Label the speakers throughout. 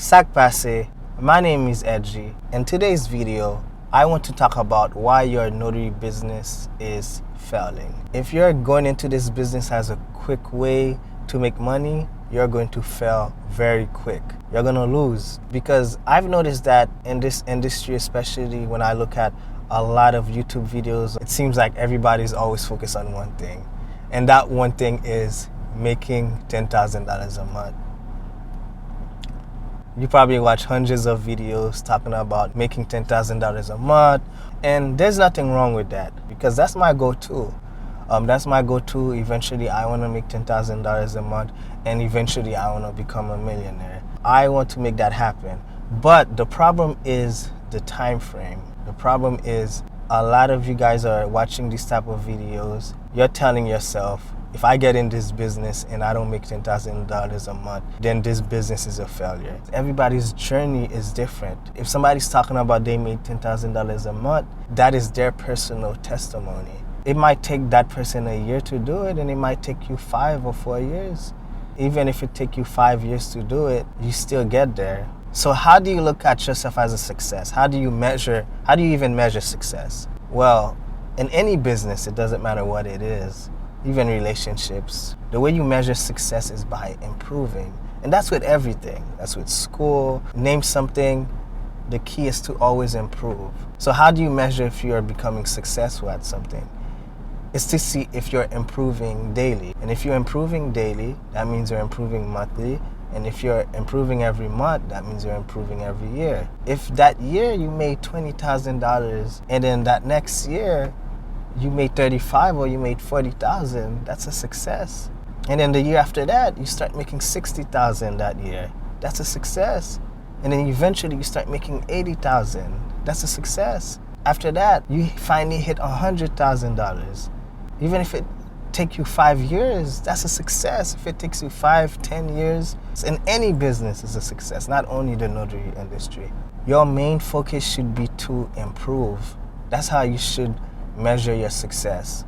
Speaker 1: Sac passe, my name is Edgy. In today's video, I want to talk about why your notary business is failing. If you're going into this business as a quick way to make money, you're going to fail very quick. You're gonna lose, because I've noticed that in this industry, especially when I look at a lot of YouTube videos, it seems like everybody's always focused on one thing. And that one thing is making $10,000 a month. You probably watch hundreds of videos talking about making $10,000 a month, and there's nothing wrong with that, because that's my go-to. That's my go-to. Eventually, I want to make $10,000 a month, and eventually, I want to become a millionaire. I want to make that happen. But the problem is the time frame. The problem is a lot of you guys are watching these type of videos. You're telling yourself, if I get in this business and I don't make $10,000 a month, then this business is a failure. Everybody's journey is different. If somebody's talking about they made $10,000 a month, that is their personal testimony. It might take that person a year to do it, and it might take you 5 or 4 years. Even if it takes you 5 years to do it, you still get there. So how do you look at yourself as a success? How do you even measure success? Well, in any business, it doesn't matter what it is. Even relationships, the way you measure success is by improving. And that's with everything. That's with school. Name something. The key is to always improve. So how do you measure if you're becoming successful at something? It's to see if you're improving daily. And if you're improving daily, that means you're improving monthly. And if you're improving every month, that means you're improving every year. If that year you made $20,000, and then that next year you made 35 or you made 40,000, that's a success. And then the year after that, you start making 60,000 that year. That's a success. And then eventually you start making 80,000. That's a success. After that, you finally hit $100,000. Even if it takes you 5 years, that's a success. If it takes you 5, 10 years, in any business is a success, not only the notary industry. Your main focus should be to improve. That's how you should measure your success.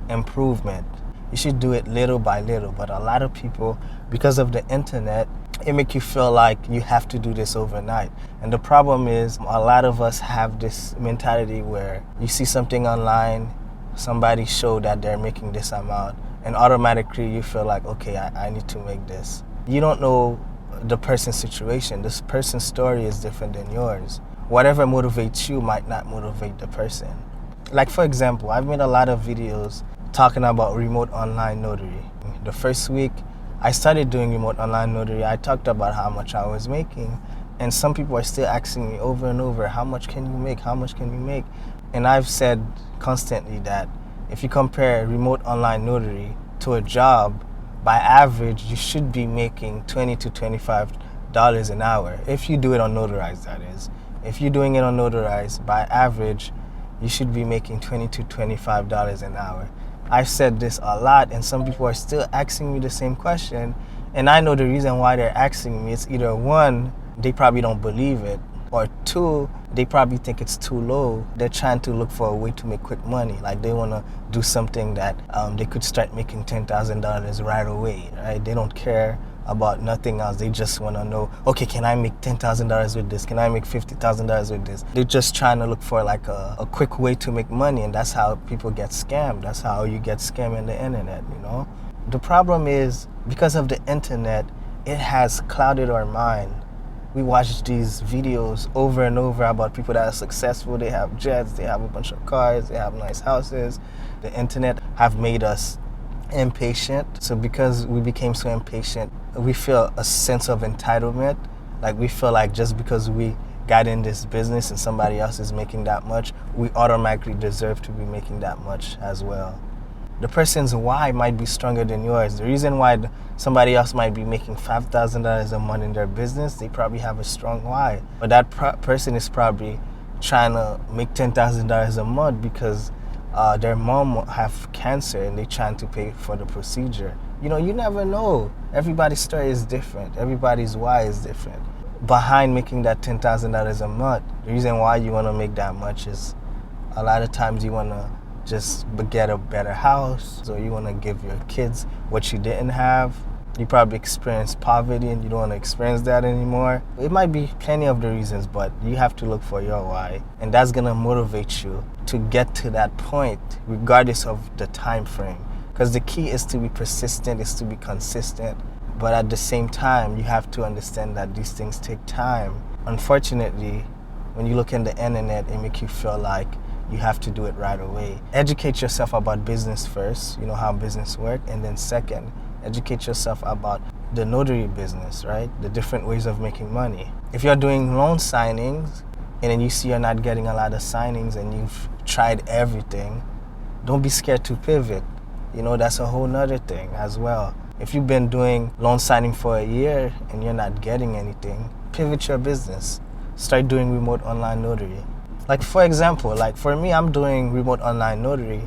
Speaker 1: Improvement. You should do it little by little. But a lot of people, because of the internet, it makes you feel like you have to do this overnight. And the problem is, a lot of us have this mentality where you see something online, somebody show that they're making this amount, and automatically you feel like, okay, I need to make this. You don't know the person's situation. This person's story is different than yours. Whatever motivates you might not motivate the person. Like, for example, I've made a lot of videos talking about remote online notary. The first week I started doing remote online notary, I talked about how much I was making, and some people are still asking me over and over, how much can you make? How much can you make? And I've said constantly that if you compare remote online notary to a job, by average, you should be making $20 to $25 an hour. If you do it on Notarized, that is. If you're doing it on Notarized, by average, you should be making $20 to $25 an hour. I've said this a lot, and some people are still asking me the same question. And I know the reason why they're asking me. It's either one, they probably don't believe it, or two, they probably think it's too low. They're trying to look for a way to make quick money. Like, they want to do something that they could start making $10,000 right away, right? They don't care about nothing else. They just want to know, okay, can I make $10,000 with this? Can I make $50,000 with this? They're just trying to look for like a quick way to make money, and that's how people get scammed. That's how you get scammed in the internet, you know? The problem is, because of the internet, it has clouded our mind. We watch these videos over and over about people that are successful. They have jets, they have a bunch of cars, they have nice houses. The internet have made us impatient. So because we became so impatient, we feel a sense of entitlement. Like, we feel like just because we got in this business and somebody else is making that much, we automatically deserve to be making that much as well. The person's why might be stronger than yours. The reason why somebody else might be making $5,000 a month in their business, they probably have a strong why. But that person is probably trying to make $10,000 a month because their mom have cancer and they're trying to pay for the procedure. You know, you never know. Everybody's story is different. Everybody's why is different. Behind making that $10,000 a month, the reason why you want to make that much is a lot of times you want to just get a better house, or you want to give your kids what you didn't have. You probably experienced poverty and you don't want to experience that anymore. It might be plenty of the reasons, but you have to look for your why. And that's going to motivate you to get to that point, regardless of the time frame. Because the key is to be persistent, is to be consistent. But at the same time, you have to understand that these things take time. Unfortunately, when you look in the internet, it makes you feel like you have to do it right away. Educate yourself about business first, you know how business works, and then second, educate yourself about the notary business, right? The different ways of making money. If you're doing loan signings and then you see you're not getting a lot of signings and you've tried everything, don't be scared to pivot. You know, that's a whole nother thing as well. If you've been doing loan signing for a year and you're not getting anything, pivot your business. Start doing remote online notary. Like for example, like for me, I'm doing remote online notary,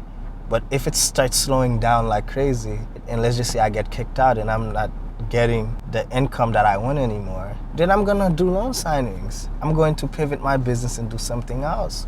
Speaker 1: but if it starts slowing down like crazy, and let's just say I get kicked out and I'm not getting the income that I want anymore, then I'm gonna do loan signings. I'm going to pivot my business and do something else.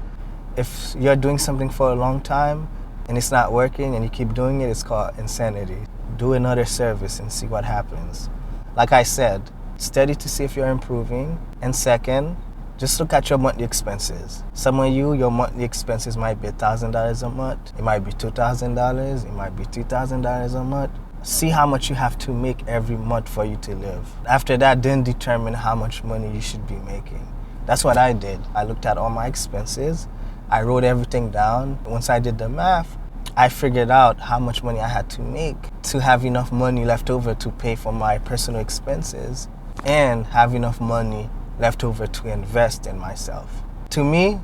Speaker 1: If you're doing something for a long time and it's not working and you keep doing it, it's called insanity. Do another service and see what happens. Like I said, study to see if you're improving. And second, just look at your monthly expenses. Some of you, your monthly expenses might be $1,000 a month. It might be $2,000. It might be $3,000 a month. See how much you have to make every month for you to live. After that, then determine how much money you should be making. That's what I did. I looked at all my expenses. I wrote everything down. Once I did the math, I figured out how much money I had to make to have enough money left over to pay for my personal expenses and have enough money left over to invest in myself. To me,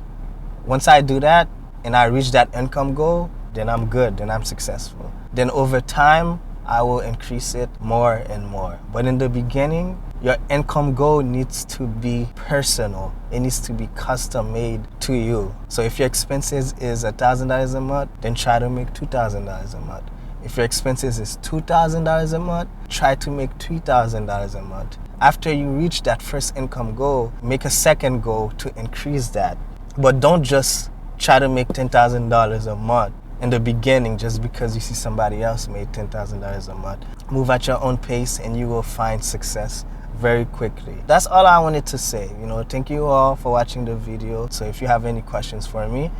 Speaker 1: once I do that and I reach that income goal, then I'm good, then I'm successful. Then over time, I will increase it more and more. But in the beginning, your income goal needs to be personal. It needs to be custom made to you. So if your expenses is $1,000 a month, then try to make $2,000 a month. If your expenses is $2,000 a month, try to make $3,000 a month. After you reach that first income goal, make a second goal to increase that. But don't just try to make $10,000 a month in the beginning just because you see somebody else made $10,000 a month. Move at your own pace and you will find success very quickly. That's all I wanted to say. Thank you all for watching the video. So if you have any questions for me,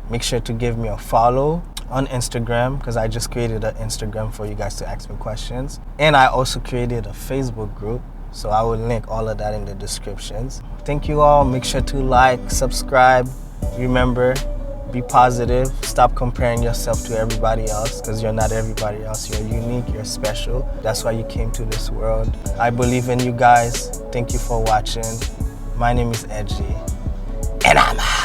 Speaker 1: make sure to give me a follow on Instagram, because I just created an Instagram for you guys to ask me questions. And I also created a Facebook group, so I will link all of that in the descriptions. Thank you all. Make sure to like, subscribe. Remember, be positive. Stop comparing yourself to everybody else, because you're not everybody else. You're unique, you're special. That's why you came to this world. I believe in you guys. Thank you for watching. My name is Edgy, and I'm out.